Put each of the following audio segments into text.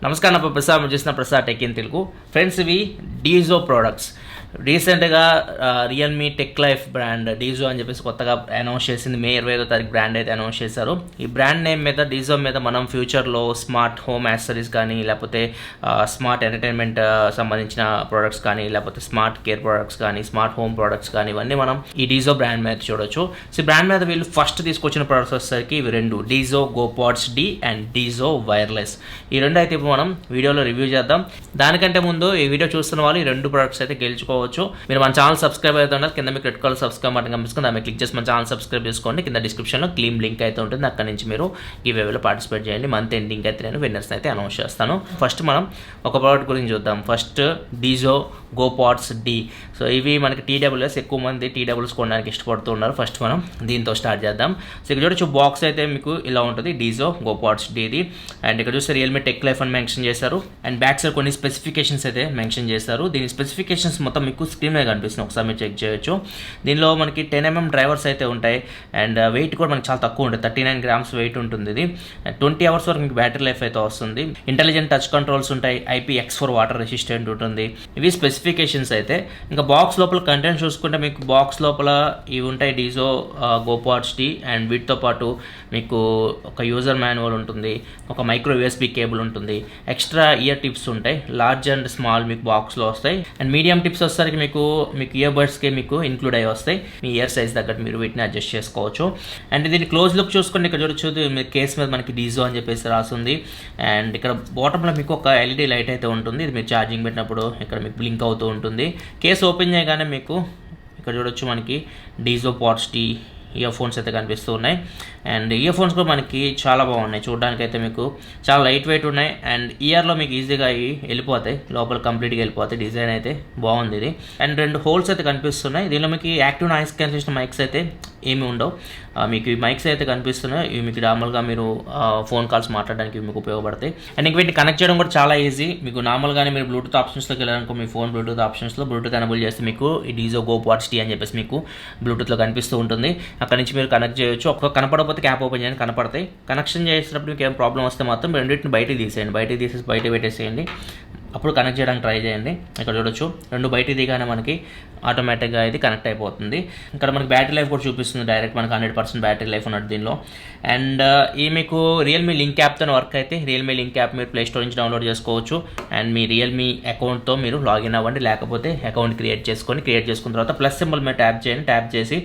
నమస్కారం నా ప్రసాద్ మీరు చూసిన Prasad tech in Telugu friends. ఇవి డీజో ప్రోడక్ట్స్. రీసెంట్గా Realme tech life brand Dijo అని చెప్పేసి కొత్తగా అనౌన్స్ చేసింది. మే 25వ తారీఖు బ్రాండ్ అయితే అనౌన్స్ చేశారు. ఈ బ్రాండ్ నేమ్ మీద డీజో మీద మనం ఫ్యూచర్లో స్మార్ట్ హోమ్ యాక్సెసరీస్ కానీ, లేకపోతే స్మార్ట్ ఎంటర్టైన్మెంట్ సంబంధించిన ప్రోడక్ట్స్ కానీ, లేకపోతే స్మార్ట్ కేర్ ప్రోడక్ట్స్ కానీ, స్మార్ట్ హోమ్ ప్రోడక్ట్స్ కానీ, ఇవన్నీ మనం ఈ డీజో బ్రాండ్ మీద చూడొచ్చు. సో ఈ బ్రాండ్ మీద వీళ్ళు ఫస్ట్ తీసుకొచ్చిన ప్రోడక్ట్స్ వచ్చేసరికి ఇవి రెండు, Dizo GoPods D and Dizo wireless. ఈ రెండు అయితే ఇప్పుడు మనం వీడియోలో రివ్యూ చేద్దాం. దానికంటే ముందు ఈ వీడియో చూస్తున్న వాళ్ళు ఈ రెండు ప్రొడక్ట్స్ అయితే గెలుచుకోవచ్చు. మీరు మన ఛానల్ సబ్స్క్రైబ్ అయితే ఉండాలి. కింద మీకు రెడ్ కలర్ సబ్స్క్రైబ్ బటన్ కనిపిస్తుంది, దాన్ని క్లిక్ చేసి మన ఛానల్ సబ్స్క్రైబ్ చేసుకోండి. కింద డిస్క్రిప్షన్లో క్లీమ్ లింక్ అయితే ఉంటుంది, అక్కడ నుంచి మీరు గివ్ అవేలో పార్టిసిపేట్ చేయండి. మంత్ ఎండింగ్ అయితే నేను విన్నర్స్ అయితే అనౌన్స్ చేస్తాను. ఫస్ట్ మనం ఒక ప్రోడక్ట్ గురించి చూద్దాం. First Dizo GoPods D. So ఇవి మనకి టీడబ్ల్యూఎస్, ఎక్కువ మంది టీడబ్ల్యూఎస్ కొనడానికి ఇష్టపడుతూ ఉన్నారు. ఫస్ట్ మనం దీంతో స్టార్ట్ చేద్దాం. సో ఇక్కడ చూడొచ్చు బాక్స్ అయితే మీకు ఇలా ఉంటుంది, డీజో గోపాడ్స్ డిది. అండ్ ఇక్కడ చూస్తే రియల్మీ టెక్ లైఫ్ అని మెన్షన్ చేశారు. అండ్ బ్యాక్ సైడ్ కొన్ని స్పెసిఫికేషన్స్ అయితే మెన్షన్ చేశారు. దీని స్పెసిఫికేషన్స్ మొత్తం మీకు స్క్రీన్ మీద కనిపిస్తుంది, ఒకసారి మీరు చెక్ చేయొచ్చు. దీనిలో మనకి 10mm డ్రైవర్స్ అయితే ఉంటాయి. అండ్ వెయిట్ కూడా మనకి చాలా తక్కువ ఉంటుంది, 39 grams వెయిట్ ఉంటుంది. ఇది 20 hours వరకు మీకు బ్యాటరీ లైఫ్ అయితే వస్తుంది. ఇంటెలిజెంట్ టచ్ కంట్రోల్స్ ఉంటాయి, IPX4 వాటర్ రెసిస్టెంట్ ఉంటుంది. ఇవి స్పెసిఫికేషన్స్ అయితే. ఇంకా బాక్స్ లోపల కంటెంట్ చూసుకుంటే మీకు బాక్స్ లోపల ఇవి ఉంటాయి, డీజో గోపాడ్స్ డి. అండ్ వీటితో పాటు మీకు ఒక యూజర్ మాన్యువల్ ఉంటుంది, ఒక మైక్రో USB కేబుల్ ఉంటుంది, ఎక్స్ట్రా ఇయర్ టిప్స్ ఉంటాయి. లార్జ్ అండ్ స్మాల్ మీకు బాక్స్లో వస్తాయి. అండ్ మీడియం టిప్స్ వచ్చేసరికి మీకు ఇయర్ బడ్స్కి మీకు ఇంక్లూడ్ అయ్యి వస్తాయి. మీ ఇయర్ సైజ్ తగ్గట్టు మీరు వీటిని అడ్జస్ట్ చేసుకోవచ్చు. అండ్ దీన్ని క్లోజ్ లుక్ చూసుకుంటే ఇక్కడ చూడొచ్చు, మీ కేస్ మీద మనకి డీజో అని చెప్పేసి రాస్తుంది. అండ్ ఇక్కడ బాటంలో మీకు ఒక LED లైట్ అయితే ఉంటుంది. ఇది మీరు ఛార్జింగ్ పెట్టినప్పుడు ఇక్కడ మీకు బ్లింక్ అవుతూ ఉంటుంది. కేస్ ఓపెన్ చేయగానే మీకు ఇక్కడ చూడొచ్చు మనకి Dizo pods D earphones అయితే కనిపిస్తూ ఉన్నాయి. అండ్ ఇయర్ ఫోన్స్ కూడా మనకి చాలా బాగున్నాయి, చూడడానికి అయితే మీకు చాలా లైట్ వెయిట్ ఉన్నాయి. అండ్ ఇయర్లో మీకు ఈజీగా వెళ్ళిపోతాయి, లోపల కంప్లీట్గా వెళ్ళిపోతాయి. డిజైన్ అయితే బాగుంది ఇది. అండ్ రెండు హోల్స్ అయితే కనిపిస్తున్నాయి. దీనిలో మీకు యాక్టివ్ నాయిస్ క్యాన్సిలేషన్ మైక్స్ అయితే ఏమి ఉండవు. మీకు ఈ మైక్స్ అయితే కనిపిస్తున్నాయి. ఇవి మీకు నార్మల్గా మీరు ఫోన్ కాల్స్ మాట్లాడడానికి మీకు ఉపయోగపడతాయి. అండ్ ఇంక వీటిని కనెక్ట్ చేయడం కూడా చాలా ఈజీ. మీకు నార్మల్గానే మీరు బ్లూటూత్ ఆప్షన్స్లోకి వెళ్ళాలనుకో, మీ ఫోన్ బ్లూటూత్ ఆప్షన్స్లో బ్లూటూత్ ఎనేబుల్ చేస్తే మీకు ఈ డీజో గోపాడ్స్ డి అని చెప్పేసి మీకు బ్లూటూత్లో కనిపిస్తూ ఉంటుంది. అక్కడ నుంచి మీరు కనెక్ట్ చేయొచ్చు. ఒక్క కనపడకపోతే క్యాప్ ఓపెన్ చేయండి, కనపడతాయి. కనెక్షన్ చేసినప్పుడు మీకు ఏం ప్రాబ్లం వస్తే మాత్రం రెండింటిని బయటికి తీసేయండి, బయట పెట్టేసేయండి. అప్పుడు కనెక్ట్ చేయడానికి ట్రై చేయండి. ఇక్కడ చూడొచ్చు, రెండు బయట దిగానే మనకి ఆటోమేటిక్గా ఇది కనెక్ట్ అయిపోతుంది. ఇక్కడ మనకి బ్యాటరీ లైఫ్ కూడా చూపిస్తుంది, డైరెక్ట్ మనకి 100% బ్యాటరీ లైఫ్ ఉన్నట్టు దీనిలో. అండ్ ఈ మీకు రియల్మీ లింక్ యాప్తో వర్క్ అయితే రియల్మీ లింక్ యాప్ మీరు ప్లే స్టోర్ నుంచి డౌన్లోడ్ చేసుకోవచ్చు. అండ్ మీ రియల్మీ అకౌంట్తో మీరు లాగిన్ అవ్వండి, లేకపోతే అకౌంట్ క్రియేట్ చేసుకున్న తర్వాత ప్లస్ సింబల్ మీద ట్యాప్ చేయండి. ట్యాప్ చేసి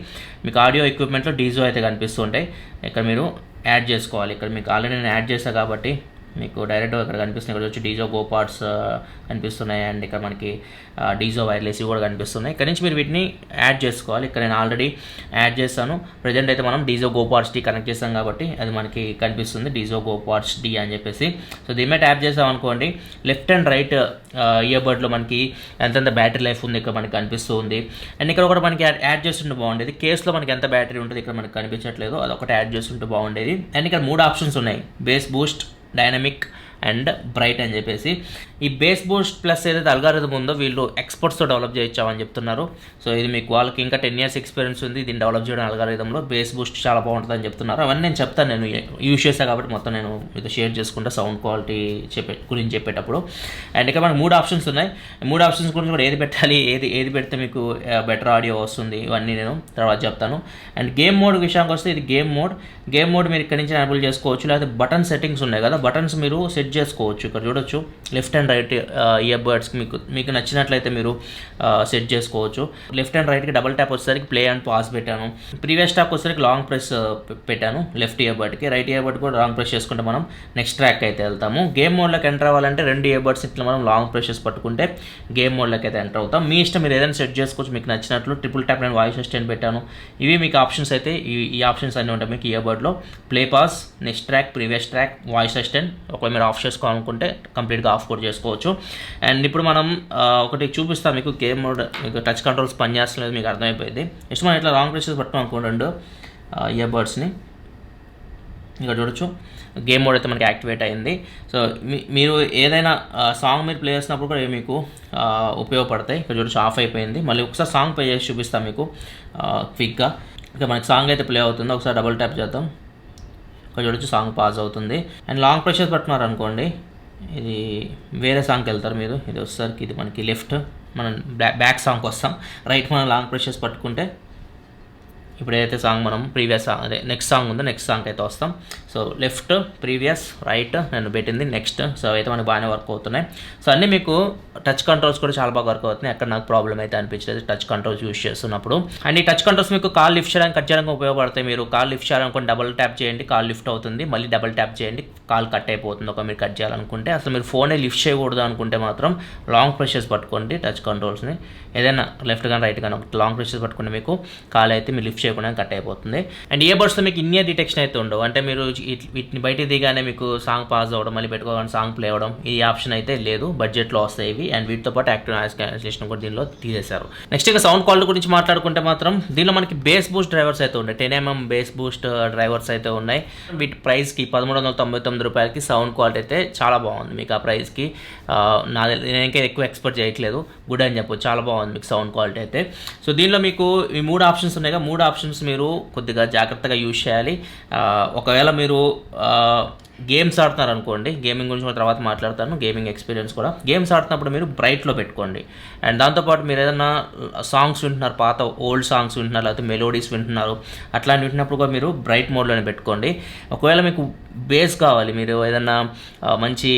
మీకు ఆడియో ఎక్విప్మెంట్లో డీజో అయితే కనిపిస్తూ ఉంటాయి. ఇక్కడ మీరు యాడ్ చేసుకోవాలి. ఇక్కడ మీకు ఆల్రెడీ నేను యాడ్ చేశాను కాబట్టి మీకు డైరెక్ట్గా ఇక్కడ కనిపిస్తుంది. ఇక్కడ వచ్చి డీజో గోపాడ్స్ కనిపిస్తున్నాయి. అండ్ ఇక్కడ మనకి డీజో వైర్లెస్ కూడా కనిపిస్తున్నాయి. ఇక్కడ నుంచి మీరు వీటిని యాడ్ చేసుకోవాలి. ఇక్కడ నేను ఆల్రెడీ యాడ్ చేస్తాను. ప్రజెంట్ అయితే మనం డీజో గోపాడ్స్ డి కనెక్ట్ చేస్తాం కాబట్టి అది మనకి కనిపిస్తుంది, డీజో గోపాడ్స్ డి అని చెప్పేసి. సో దీని మీద ట్యాప్ చేసాం అనుకోండి, లెఫ్ట్ అండ్ రైట్ ఇయర్బడ్లో మనకి ఎంతెంత బ్యాటరీ లైఫ్ ఉంది ఇక్కడ మనకి కనిపిస్తూ ఉంది. అండ్ ఇక్కడ ఒకటి మనకి యాడ్ చేస్తుంటే బాగుండేది, కేసులో మనకి ఎంత బ్యాటరీ ఉంటుంది ఇక్కడ మనకి కనిపించట్లేదు, అది ఒకటి యాడ్ చేస్తుంటే బాగుండేది. అండ్ ఇక్కడ 3 ఆప్షన్స్ ఉన్నాయి, base Boost, dynamic and bright అని చెప్పేసి. ఈ బేస్ బూస్ట్ ప్లస్ ఏదైతే అల్గారిథం ఉందో వీళ్ళు ఎక్స్పర్ట్స్తో డెవలప్ చేయొచ్చామని చెప్తున్నారు. సో ఇది మీకు వాళ్ళకి ఇంకా 10 years ఎక్స్పీరియన్స్ ఉంది దీన్ని డెవలప్ చేయడం అల్గారిథంలో. బేస్ బూస్ట్ చాలా బాగుంటుందని చెప్తున్నారు. అవన్నీ నేను చెప్తాను, నేను యూజ్ చేస్తాను కాబట్టి మొత్తం నేను మీతో షేర్ చేసుకుంటా సౌండ్ క్వాలిటీ గురించి చెప్పేటప్పుడు. అండ్ ఇక్కడ మనకు 3 ఆప్షన్స్ ఉన్నాయి. 3 ఆప్షన్స్ గురించి కూడా ఏది పెట్టాలి, ఏది పెడితే మీకు బెటర్ ఆడియో వస్తుంది, ఇవన్నీ నేను తర్వాత చెప్తాను. అండ్ గేమ్ మోడ్ విషయానికి వస్తే ఇది గేమ్ మోడ్ మీరు ఇక్కడ నుంచి ఎనేబుల్ చేసుకోవచ్చు, లేకపోతే బటన్ సెట్టింగ్స్ ఉన్నాయి కదా, బటన్స్ మీరు సెట్ చేసుకోవచ్చు. ఇక్కడ చూడొచ్చు, లెఫ్ట్ అండ్ రైట్ ఇయర్ బడ్స్కి మీకు నచ్చినట్లయితే మీరు సెట్ చేసుకోవచ్చు. లెఫ్ట్ అండ్ రైట్కి డబుల్ ట్యాప్ వచ్చేసరికి ప్లే అండ్ పాస్ పెట్టాను. ప్రీవియస్ ట్యాప్ వచ్చేసరికి లాంగ్ ప్రెస్ పెట్టాను లెఫ్ట్ ఇయర్ బడ్కి. రైట్ ఇయర్ బడ్ కూడా లాంగ్ ప్రెస్ చేసుకుంటే మనం నెక్స్ట్ ట్రాక్ అయితే వెళ్తాము. గేమ్ మోడ్లోకి ఎంటర్ అవ్వాలంటే 2 ఇయర్ బడ్స్ ఇట్లా మనం లాంగ్ ప్రెషెస్ పట్టుకుంటే గేమ్ మోడ్లోకి అయితే ఎంటర్ అవుతాం. మీ ఇష్టం, మీరు ఏదైనా సెట్ చేసుకోవచ్చు మీకు నచ్చినట్లు. ట్రిపుల్ ట్యాప్ నేను వాయిస్ అసిస్టెంట్ పెట్టాను. ఇవి మీకు ఆప్షన్స్ అయితే ఈ ఆప్షన్స్ అన్నీ ఉంటాయి మీకు ఇయర్ బడ్లో. Play pause, next track, previous track, voice assistant. ఒకవేళ మీరు ఆఫ్ చేసుకోవాలనుకుంటే కంప్లీట్గా ఆఫ్ కూడా చేసుకోవచ్చు. అండ్ ఇప్పుడు మనం ఒకటి చూపిస్తాం మీకు, గేమ్ మోడ్ మీకు టచ్ కంట్రోల్స్ పనిచేస్తలేదు మీకు అర్థమైపోయింది. నెక్స్ట్ మనం ఇట్లా లాంగ్ ప్రెషెస్ పట్టుకోం అనుకోండి 2 ఇయర్ బడ్స్ని. ఇక్కడ చూడొచ్చు, గేమ్ మోడ్ అయితే మనకి యాక్టివేట్ అయింది. సో మీరు ఏదైనా సాంగ్ మీరు ప్లే చేసినప్పుడు కూడా మీకు ఉపయోగపడతాయి. ఇక్కడ చూడొచ్చు ఆఫ్ అయిపోయింది. మళ్ళీ ఒకసారి సాంగ్ ప్లే చేసి చూపిస్తాం మీకు క్విక్గా. ఇక్కడ మనకి సాంగ్ అయితే ప్లే అవుతుంది, ఒకసారి డబుల్ ట్యాప్ చేద్దాం. ఇక్కడ చూడొచ్చు సాంగ్ పాజ్ అవుతుంది. అండ్ లాంగ్ ప్రెషర్స్ పట్టుకున్నారు అనుకోండి, ఇది వేరే సాంగ్కి వెళ్తారు మీరు. ఇది వచ్చేసరికి ఇది మనకి లెఫ్ట్, మనం బ్యాక్ సాంగ్కి వస్తాం. రైట్ మనం లాంగ్ ప్రెషర్స్ పట్టుకుంటే ఇప్పుడు ఏదైతే సాంగ్ మనం ప్రీవియస్ సాంగ్ అదే నెక్స్ట్ సాంగ్ ఉందో నెక్స్ట్ సాంగ్ అయితే వస్తాం. సో లెఫ్ట్ ప్రీవియస్, రైట్ నేను పెట్టింది నెక్స్ట్. సో అయితే మనకి బాగానే వర్క్ అవుతున్నాయి. సో అన్నీ మీకు టచ్ కంట్రోల్స్ కూడా చాలా బాగా వర్క్ అవుతున్నాయి. ఎక్కడ నాకు ప్రాబ్లం అయితే అనిపించలేదు టచ్ కంట్రోల్స్ యూస్ చేస్తున్నప్పుడు. అండ్ ఈ టచ్ కంట్రోల్స్ మీకు కాల్ లిఫ్ట్ చేయడానికి కట్ చేయడానికి ఉపయోగపడతాయి. మీరు కాల్ లిఫ్ట్ చేయాలనుకుంటే డబుల్ ట్యాప్ చేయండి, కాల్ లిఫ్ట్ అవుతుంది. మళ్ళీ డబుల్ ట్యాప్ చేయండి, కాల్ కట్ అయిపోతుంది. ఒక మీరు కట్ చేయాలనుకుంటే. అసలు మీరు ఫోనే లిఫ్ట్ చేయకూడదు అనుకుంటే మాత్రం లాంగ్ ప్రెషర్స్ పట్టుకోండి టచ్ కంట్రోల్స్ని. ఏదైనా లెఫ్ట్ కానీ రైట్ కానీ ఒక లాంగ్ ప్రెషర్స్ పట్టుకుంటే మీకు కాల్ అయితే మీరు లిఫ్ట్ చేయకుండా కట్ అయిపోతుంది. అండ్ ఇయర్ బడ్స్లో మీకు ఇన్నియర్ డిటెక్షన్ అయితే ఉండవు. అంటే మీరు వీటిని బయట దిగానే మీకు సాంగ్ పాజ్ అవ్వడం, మళ్ళీ పెట్టుకోగానే సాంగ్ ప్లే అవ్వడం, ఈ ఆప్షన్ అయితే లేదు. బడ్జెట్లో వస్తాయి ఇవి. అండ్ వీటితో పాటు యాక్టివ్ నాయిస్ క్యాన్సిలేషన్ కూడా దీనిలో తీసేశారు. నెక్స్ట్ ఇక సౌండ్ క్వాలిటీ గురించి మాట్లాడుకుంటే మాత్రం దీనిలో మనకి బేస్ బూస్ట్ డ్రైవర్స్ అయితే ఉన్నాయి. 10mm బేస్ బూస్ట్ డ్రైవర్స్ అయితే ఉన్నాయి. వీటి ప్రైస్కి రూ. 1399 సౌండ్ క్వాలిటీ అయితే చాలా బాగుంది. మీకు ఆ ప్రైస్కి నేను ఇంకా ఎక్కువ ఎక్స్పెక్ట్ చేయట్లేదు, గుడ్ అని చెప్పొచ్చు. చాలా బాగుంది మీకు సౌండ్ క్వాలిటీ అయితే. సో దీనిలో మీకు ఈ 3 ఆప్షన్స్ ఉన్నాయి. 3 ఆప్షన్స్ మీరు కొద్దిగా జాగ్రత్తగా యూజ్ చేయాలి. ఒకవేళ మీరు గేమ్స్ ఆడుతున్నారు అనుకోండి, గేమింగ్ గురించి తర్వాత మాట్లాడతాను, గేమింగ్ ఎక్స్పీరియన్స్ కూడా. గేమ్స్ ఆడుతున్నప్పుడు మీరు బ్రైట్లో పెట్టుకోండి. అండ్ దాంతోపాటు మీరు ఏదైనా సాంగ్స్ వింటున్నారు, పాత ఓల్డ్ సాంగ్స్ వింటున్నారు, లేకపోతే మెలోడీస్ వింటున్నారు, అట్లాంటి వింటున్నప్పుడు కూడా మీరు బ్రైట్ మోడ్లోనే పెట్టుకోండి. ఒకవేళ మీకు బేస్ కావాలి, మీరు ఏదైనా మంచి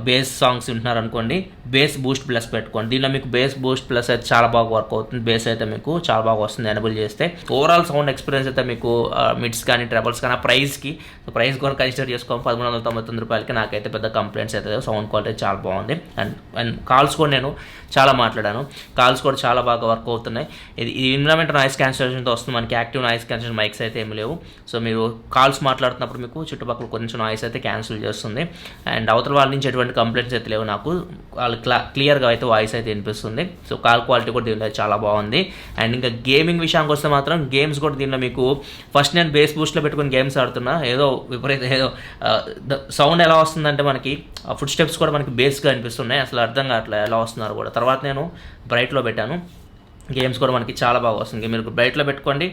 బేస్ సాంగ్స్ వింటున్నారు అనుకోండి, బేస్ బూస్ట్ ప్లస్ పెట్టుకోండి. దీనిలో మీకు బేస్ బూస్ట్ ప్లస్ అయితే చాలా బాగా వర్క్ అవుతుంది. బేస్ అయితే మీకు చాలా బాగా వస్తుంది ఎనేబుల్ చేస్తే. ఓవరాల్ సౌండ్ ఎక్స్పీరియన్స్ అయితే మీకు మిడ్స్ కానీ ట్రబుల్స్ కానీ ఆ ప్రైస్ కూడా కన్సిడర్ చేసుకోవాలి. రూ. 1399 నాకైతే పెద్ద కంప్లైంట్స్ అయితే సౌండ్ క్వాలిటీ చాలా బాగుంది. అండ్ కాల్స్ కూడా నేను చాలా మాట్లాడాను, కాల్స్ కూడా చాలా బాగా వర్క్ అవుతున్నాయి. ఇది ఇన్విరాన్మెంట్ నాయిస్ క్యాన్సిలేషన్తో వస్తుంది. మనకి యాక్టివ్ నాయిస్ క్యాన్సిలేషన్ మైక్స్ అయితే ఏమి లేవు. సో మీరు కాల్స్ మాట్లాడుతున్నప్పుడు మీకు చుట్టుపక్కల కొంచెం నాయిస్ అయితే క్యాన్సిల్ చేస్తుంది. అండ్ అవతల వాళ్ళ నుంచి ఎటువంటి కంప్లైంట్స్ అయితే లేవు. నాకు వాళ్ళు క్లియర్గా అయితే వాయిస్ అయితే వినిపిస్తుంది. సో కాల్ క్వాలిటీ కూడా దీనిలో చాలా బాగుంది. అండ్ ఇంకా గేమింగ్ విషయానికి వస్తే మాత్రం గేమ్స్ కూడా దీనిలో మీకు ఫస్ట్ నేను బేస్ బూస్ట్లో పెట్టుకుని గేమ్స్ ఆడుతున్నా, ఏదో సౌండ్ ఎలా వస్తుందంటే మనకి ఫుట్ స్టెప్స్ కూడా మనకి బేస్గా అనిపిస్తున్నాయి. అసలు అర్థం కావట్లేదు ఎలా వస్తున్నారు కూడా. తర్వాత నేను బ్రైట్లో పెట్టాను, గేమ్స్ కూడా మనకి చాలా బాగా వస్తుంది. మీరు బ్రైట్లో పెట్టుకోండి,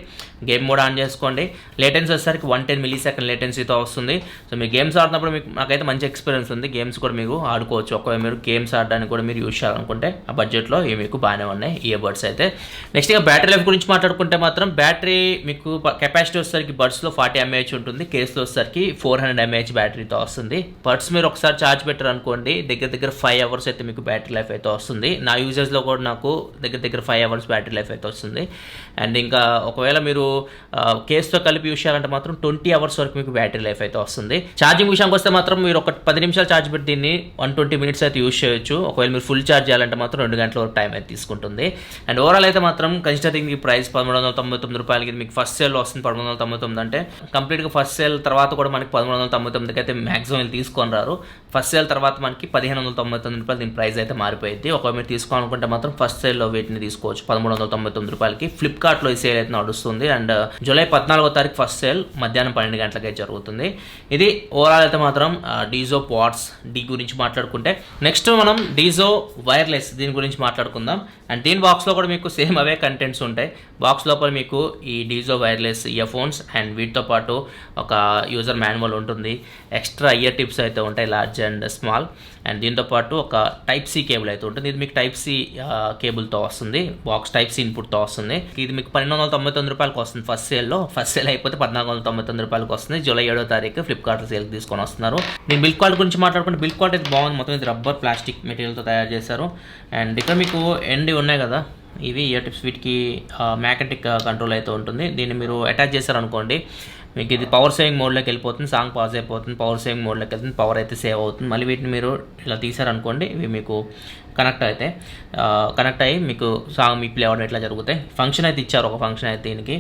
గేమ్ మోడ్ ఆన్ చేసుకోండి. లేటెన్సీ వచ్చేసరికి 110 millisecond లేటెన్సీతో వస్తుంది. సో మీరు గేమ్స్ ఆడుతున్నప్పుడు మీకు నాకైతే మంచి ఎక్స్పీరియన్స్ ఉంది. గేమ్స్ కూడా మీకు ఆడుకోవచ్చు. ఒకవేళ మీరు గేమ్స్ ఆడడానికి కూడా మీరు యూజ్ చేయాలనుకుంటే ఆ బడ్జెట్లో ఇవి మీకు బాగానే ఉన్నాయి ఇయర్ బడ్స్ అయితే. నెక్స్ట్ ఇక బ్యాటరీ లైఫ్ గురించి మాట్లాడుకుంటే మాత్రం బ్యాటరీ మీకు కెపాసిటీ వచ్చేసరికి బడ్స్లో 40 mAh ఉంటుంది, కేసులో వచ్చేసరికి 400 mAh బ్యాటరీతో వస్తుంది. బడ్స్ మీరు ఒకసారి ఛార్జ్ పెట్టారు అనుకోండి, దగ్గర 5 hours అయితే మీకు బ్యాటరీ లైఫ్ అయితే వస్తుంది. నా యూజెస్లో కూడా నాకు దగ్గర 5 hours బ్యాటరీ లైఫ్ అయితే వస్తుంది. అండ్ ఇంకా ఒకవేళ మీరు కేసుతో కలిపి యూజ్ చేయాలంటే మాత్రం 20 hours వరకు మీకు బ్యాటరీ లైఫ్ అయితే వస్తుంది. ఛార్జింగ్ విషయానికి వస్తే మాత్రం మీరు ఒక 10 నిమిషాలు ఛార్జ్ పెట్టి దీన్ని 120 minutes అయితే యూజ్ చేయొచ్చు. ఒకవేళ మీరు ఫుల్ ఛార్జ్ చేయాలంటే మాత్రం 2 గంటల వరకు టైం అయితే తీసుకుంటుంది. అండ్ ఓవరాల్ అయితే మాత్రం కన్సిడరింగ్ ఈ ప్రైస్ రూ. 1399 ఇది మీకు ఫస్ట్ సేల్లో వస్తుంది. 1399 అంటే కంప్లీట్గా ఫస్ట్ సేల్ తర్వాత కూడా మనకి 1399 అయితే మ్యాక్సిమం వీళ్ళు తీసుకొని రారు. ఫస్ట్ సేల్ తర్వాత మనకి రూ. 1599 దీని ప్రైస్ అయితే మారిపోయింది. ఒకవేళ మీరు తీసుకోవాలనుకుంటే మాత్రం ఫస్ట్ సేల్లో వీటిని తీసుకోవచ్చు రూ. 1399. ఫ్లిప్కార్ట్లో ఈ సేల్ అయితే నడుస్తుంది. అండ్ జూలై 14వ తారీఖు ఫస్ట్ సేల్ మధ్యాహ్నం 12 గంటలకే జరుగుతుంది. ఇది ఓవరాల్ అయితే మాత్రం డీజో పాడ్స్ డి గురించి మాట్లాడుకుంటే నెక్స్ట్ మనం డీజో వైర్లెస్ దీని గురించి మాట్లాడుకుందాం. అండ్ దీని బాక్స్లో కూడా మీకు సేమ్ అవే కంటెంట్స్ ఉంటాయి. బాక్స్ లోపల మీకు ఈ Dijo wireless ear phones and వీటితో పాటు ఒక యూజర్ మాన్యువల్ ఉంటుంది, ఎక్స్ట్రా ఇయర్ టిప్స్ అయితే ఉంటాయి లార్జ్ అండ్ స్మాల్. అండ్ దీంతోపాటు ఒక టైప్ సి కేబుల్ అయితే ఉంటుంది. ఇది మీకు టైప్ సి కేబుల్తో వస్తుంది, బాక్స్ టైప్ సి ఇన్పుట్తో వస్తుంది. ఇది మీకు రూ. 1299 వస్తుంది ఫస్ట్ సేల్లో. ఫస్ట్ సేల్ అయిపోతే రూ. 1499 వస్తుంది. జూలై 7వ తారీఖు ఫ్లిప్కార్ట్ సేల్కి తీసుకొని వస్తున్నారు. నేను బిల్డ్ క్వాలిటీ గురించి మాట్లాడుకుంటే బిల్డ్ క్వాలిటీ అయితే బాగుంది. మొత్తం ఇది రబ్బర్ ప్లాస్టిక్ మెటీరియల్తో తయారు చేశారు. అండ్ ఇక్కడ మీకు ఉన్నాయి కదా ఇవి ఇయర్ టిప్స్, వీటికి మ్యాగ్నెటిక్ కంట్రోల్ అయితే ఉంటుంది. దీన్ని మీరు అటాచ్ చేశారనుకోండి మీకు ఇది పవర్ సేవింగ్ మోడ్లోకి వెళ్ళిపోతుంది, సాంగ్ పాజ్ అయిపోతుంది, పవర్ సేవింగ్ మోడ్లోకి వెళ్తుంది, పవర్ అయితే సేవ్ అవుతుంది. మళ్ళీ వీటిని మీరు ఇలా తీసారనుకోండి ఇవి మీకు కనెక్ట్ అయ్యి మీకు సాంగ్ మీ ప్లే అవ్వడం ఇట్లా జరుగుతాయి. ఫంక్షన్ అయితే ఇచ్చారు, ఒక ఫంక్షన్ అయితే దీనికి.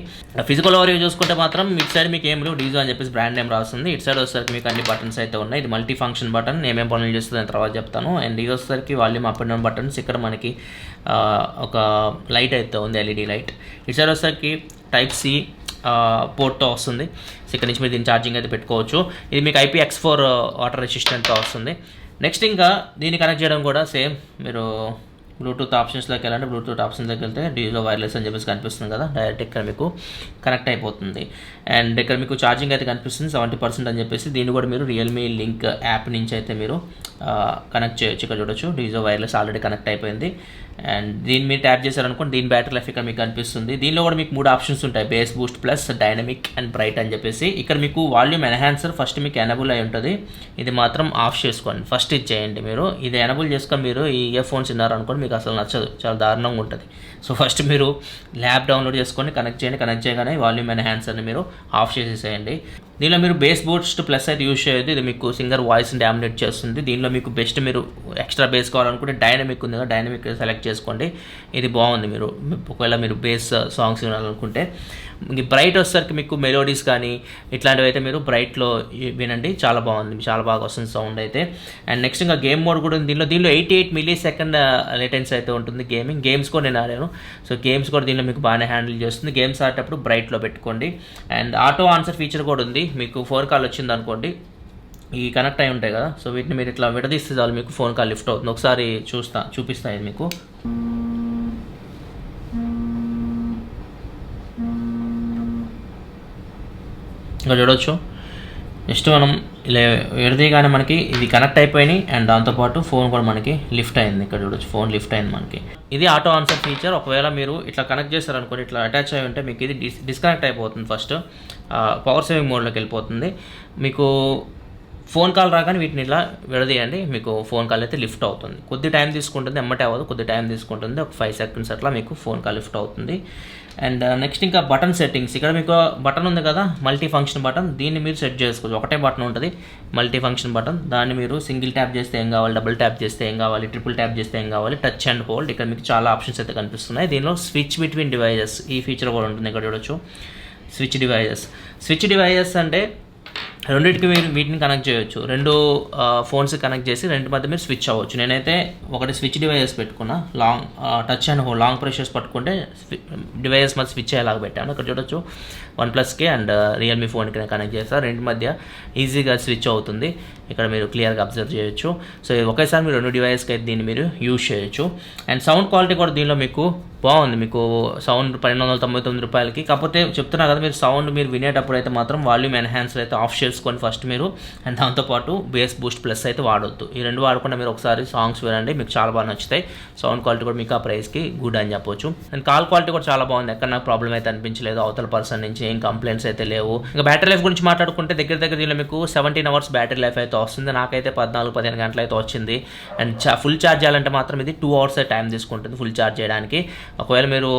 ఫిజికల్ ఓవర్ చూసుకుంటే మాత్రం ఇటు సైడ్ మీకు ఏం లేవు, డీజో అని చెప్పేసి బ్రాండ్ నేమ్ రాస్తుంది. ఇటు సైడ్ వచ్చేసరికి మీకు అన్ని బటన్స్ అయితే ఉన్నాయి. ఇది మల్టీ ఫంక్షన్ బటన్, ఏమేమి పనులు చేస్తుంది అని తర్వాత చెప్తాను. అండ్ ఇది వచ్చేసరికి volume up and down buttons. ఇక్కడ మనకి ఒక లైట్ అయితే ఉంది, ఎల్ఈడి లైట్. ఇటు సైడ్ వచ్చేసరికి టైప్ సి పోర్ట్తో వస్తుంది. సో ఇక్కడ నుంచి మీరు దీన్ని ఛార్జింగ్ అయితే పెట్టుకోవచ్చు. ఇది మీకు IPX4 వాటర్ రెసిస్టెంట్తో వస్తుంది. నెక్స్ట్ ఇంకా దీన్ని కనెక్ట్ చేయడం కూడా సేమ్ మీరు బ్లూటూత్ ఆప్షన్స్లోకి వెళ్ళండి. బ్లూటూత్ ఆప్షన్స్లోకి వెళ్తే డీజో వైర్లెస్ అని చెప్పేసి కనిపిస్తుంది కదా, డైరెక్ట్ ఇక్కడ మీకు కనెక్ట్ అయిపోతుంది. అండ్ ఇక్కడ మీకు ఛార్జింగ్ అయితే కనిపిస్తుంది 70% అని చెప్పేసి. దీన్ని కూడా మీరు రియల్మీ లింక్ యాప్ నుంచి అయితే మీరు కనెక్ట్ చేయొచ్చు. ఇక్కడ చూడొచ్చు డీజో వైర్లెస్ ఆల్రెడీ కనెక్ట్ అయిపోయింది. అండ్ దీన్ని మీరు ట్యాప్ చేశారనుకోండి దీని బ్యాటరీ లైఫ్ ఇక్కడ మీకు కనిపిస్తుంది. దీనిలో కూడా మీకు 3 ఆప్షన్స్ ఉంటాయి, base Boost plus dynamic and bright అని చెప్పేసి. ఇక్కడ మీకు వాల్యూమ్ ఎన్హాన్సర్ ఫస్ట్ మీకు ఎనబుల్ అయి ఉంటుంది, ఇది మాత్రం ఆఫ్ చేసుకోండి. ఫస్ట్ ఇది చేయండి మీరు, ఇది ఎనబుల్ చేసుకొని మీరు ఈ ఇయర్ ఫోన్స్ విన్నారనుకోండి మీకు అసలు నచ్చదు, చాలా దారుణంగా ఉంటుంది. సో ఫస్ట్ మీరు ల్యాబ్ డౌన్లోడ్ చేసుకొని కనెక్ట్ చేయండి. కనెక్ట్ చేయగానే వాల్యూమ్ ఎన్హాన్సర్ని మీరు ఆఫ్ చేసేసేయండి. దీనిలో మీరు బేస్ బూస్ట్ ప్లస్ అయితే యూజ్ చేయొద్దు, ఇది మీకు సింగర్ వాయిస్ని డామినేట్ చేస్తుంది. దీనిలో మీకు బెస్ట్ మీరు ఎక్స్ట్రా బేస్ కావాలనుకుంటే డైనమిక్ ఉంది కదా, డైనమిక్ సెలెక్ట్ చేసుకోండి, ఇది బాగుంది. మీరు ఒకవేళ మీరు బేస్ సాంగ్స్ వినాలనుకుంటే. బ్రైట్ వచ్చేసరికి మీకు మెలోడీస్ కానీ ఇట్లాంటివి అయితే మీరు బ్రైట్లో వినండి, చాలా బాగుంది, చాలా బాగా వస్తుంది సౌండ్ అయితే. అండ్ నెక్స్ట్ ఇంకా గేమ్ మోడ్ కూడా ఉంది దీనిలో 88 millisecond లేటెన్సీ అయితే ఉంటుంది. గేమ్స్ కూడా నేను ఆడాను, సో గేమ్స్ కూడా దీనిలో మీకు బాగానే హ్యాండిల్ చేస్తుంది. గేమ్స్ ఆడేటప్పుడు బ్రైట్లో పెట్టుకోండి. అండ్ ఆటో ఆన్సర్ ఫీచర్ కూడా ఉంది. మీకు ఫోన్ కాల్ వచ్చింది అనుకోండి, ఈ కనెక్ట్ అయి ఉంటాయి కదా, సో వీటిని మీరు ఇట్లా విడదీస్తే చాలు మీకు ఫోన్ కాల్ లిఫ్ట్ అవుతుంది. ఒకసారి చూపిస్తాయి మీకు. ఇంకా చూడవచ్చు, నెక్స్ట్ మనం ఇలా విడదీయగానే మనకి ఇది కనెక్ట్ అయిపోయినాయి. అండ్ దాంతోపాటు ఫోన్ కూడా మనకి లిఫ్ట్ అయింది. ఇక్కడ చూడొచ్చు ఫోన్ లిఫ్ట్ అయింది మనకి. ఇది ఆటో ఆన్సర్ ఫీచర్. ఒకవేళ మీరు ఇట్లా కనెక్ట్ చేస్తారనుకోండి, ఇట్లా అటాచ్ అయి ఉంటే మీకు ఇది డిస్కనెక్ట్ అయిపోతుంది. ఫస్ట్ పవర్ సేవింగ్ మోడ్లోకి వెళ్ళిపోతుంది. మీకు ఫోన్ కాల్ రాగానే వీటిని ఇలా విడదీయండి, మీకు ఫోన్ కాల్ అయితే లిఫ్ట్ అవుతుంది. కొద్ది టైం తీసుకుంటుంది, ఎమ్మటే అవ్వదు, కొద్ది టైం తీసుకుంటుంది, ఒక 5 seconds అట్లా మీకు ఫోన్ కాల్ లిఫ్ట్ అవుతుంది. అండ్ నెక్స్ట్ ఇంకా బటన్ సెట్టింగ్స్. ఇక్కడ మీకు బటన్ ఉంది కదా, మల్టీ ఫంక్షన్ బటన్, దీన్ని మీరు సెట్ చేసుకోవచ్చు. ఒకటే బటన్ ఉంటుంది మల్టీ ఫంక్షన్ బటన్, దాన్ని మీరు సింగిల్ ట్యాప్ చేస్తే ఏం కావాలి, డబుల్ ట్యాప్ చేస్తే ఏం కావాలి, ట్రిపుల్ ట్యాప్ చేస్తే ఏం కావాలి, టచ్ అండ్ హోల్డ్. ఇక్కడ మీకు చాలా ఆప్షన్స్ అయితే కనిపిస్తున్నాయి. దీనిలో స్విచ్ బిట్వీన్ డివైజెస్ ఈ ఫీచర్ కూడా ఉంటుంది. ఇక్కడ చూడొచ్చు స్విచ్ డివైజెస్ అంటే రెండింటికి మీరు వీటిని కనెక్ట్ చేయొచ్చు. 2 ఫోన్స్ కనెక్ట్ చేసి 2 మధ్య మీరు స్విచ్ అవ్వచ్చు. నేనైతే ఒకటి స్విచ్ డివైజెస్ పెట్టుకున్నా, long touch and hold long pressures పట్టుకుంటే డివైజెస్ మధ్య స్విచ్ అయ్యేలాగా పెట్టాను. ఇక్కడ చూడొచ్చు OnePlusకి అండ్ రియల్మీ ఫోన్కి నేను కనెక్ట్ చేస్తాను, 2 మధ్య ఈజీగా స్విచ్ అవుతుంది. ఇక్కడ మీరు క్లియర్గా అబ్జర్వ్ చేయొచ్చు. సో ఒకేసారి మీరు 2 డివైస్కి అయితే దీన్ని మీరు యూజ్ చేయొచ్చు. అండ్ సౌండ్ క్వాలిటీ కూడా దీనిలో మీకు బాగుంది. మీకు సౌండ్ 1299 రూపాయలకి. కాకపోతే చెప్తున్నా కదా, మీరు సౌండ్ మీరు వినేటప్పుడు అయితే మాత్రం వాల్యూమ్ ఎన్హాన్సర్ అయితే ఆఫ్ చేసుకొని ఫస్ట్ మీరు, అండ్ దాంతోపాటు బేస్ బూస్ట్ ప్లస్ అయితే వాడొద్దు. ఈ 2 వాడకుండా మీరు ఒకసారి సాంగ్స్ వినండి, మీకు చాలా బాగా నచ్చుతాయి. సౌండ్ క్వాలిటీ కూడా మీకు ఆ ప్రైస్కి గుడ్ అని చెప్పొచ్చు. అండ్ కాల్ క్వాలిటీ కూడా చాలా బాగుంది, ఎక్కడ నాకు ప్రాబ్లం అయితే అనిపించలేదు. అవతల పర్సన్ నుంచి ఏం కంప్లైంట్స్ అయితే లేవు. ఇంకా బ్యాటరీ లైఫ్ గురించి మాట్లాడుకుంటే దగ్గర దీనిలో మీకు 17 hours బ్యాటరీ లైఫ్ అయితే వస్తుంది. నాకైతే 14-15 గంటలు అయితే వచ్చింది. అండ్ ఫుల్ ఛార్జ్ చేయాలంటే మాత్రం ఇది 2 hours టైం తీసుకుంటుంది ఫుల్ ఛార్జ్ చేయడానికి. ఒకవేళ మీరు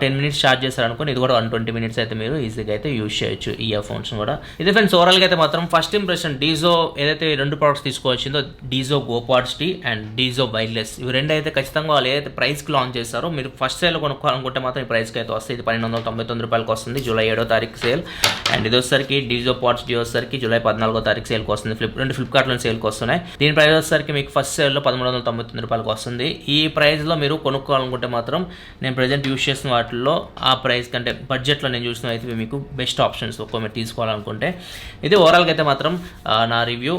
10 minutes ఛార్జ్ చేస్తారనుకోండి, ఇది కూడా 120 minutes అయితే మీరు ఈజీగా అయితే యూజ్ చేయొచ్చు ఈ ఇయర్ ఫోన్స్ కూడా. ఇది ఫ్రెండ్స్ ఓవరాల్గా అయితే మాత్రం ఫస్ట్ ఇంప్రెషన్ డీజో ఏదైతే 2 products తీసుకోవచ్చిందో, Dizo GoPods T and Dizo wireless, ఇవి 2 అయితే ఖచ్చితంగా వాళ్ళు ఏదైతే ప్రైస్కి లాంచ్ చేస్తారో మీరు ఫస్ట్ సేల్ కొనుక్కోవాలనుకుంటే మాత్రం ఈ ప్రైస్కి అయితే వస్తుంది. ఇది 1299 రూపాయలకి వస్తుంది, జూలై 7వ తారీఖు సేల్. అండ్ ఇది వచ్చేసరికి డీజో పాడ్స్ వచ్చేసరికి జూలై 14వ తారీఖు సేల్కి వస్తుంది. 2 ఫ్లిప్కార్ట్లో సేల్కి వస్తున్నాయి. దీని ప్రైస్ వచ్చేసరికి మీకు ఫస్ట్ సేల్లో 1399 రూపాయలకి వస్తుంది. ఈ ప్రైస్లో మీరు కొనుక్కోవాలనుకుంటే మాత్రం నేను ప్రజెంట్ యూజ్ చేసిన వాటిల్లో ఆ ప్రైస్ కంటే బడ్జెట్లో నేను చూసిన అయితే మీకు బెస్ట్ ఆప్షన్స్ ఒక్కో మీరు తీసుకోవాలనుకుంటే. ఇది ఓవరాల్గా అయితే మాత్రం నా review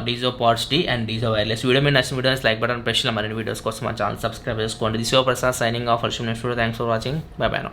Dizo pods T and Dizo wireless. Video మీరు నచ్చిన వీడియోస్ లైక్ బటన్ ప్రెస్ మరిన్ని వీడియోస్ కోసం మా ఛానల్ సబ్స్క్రైబ్ చేసుకోండి. This Prasad signing off. Thanks for watching. Bye by.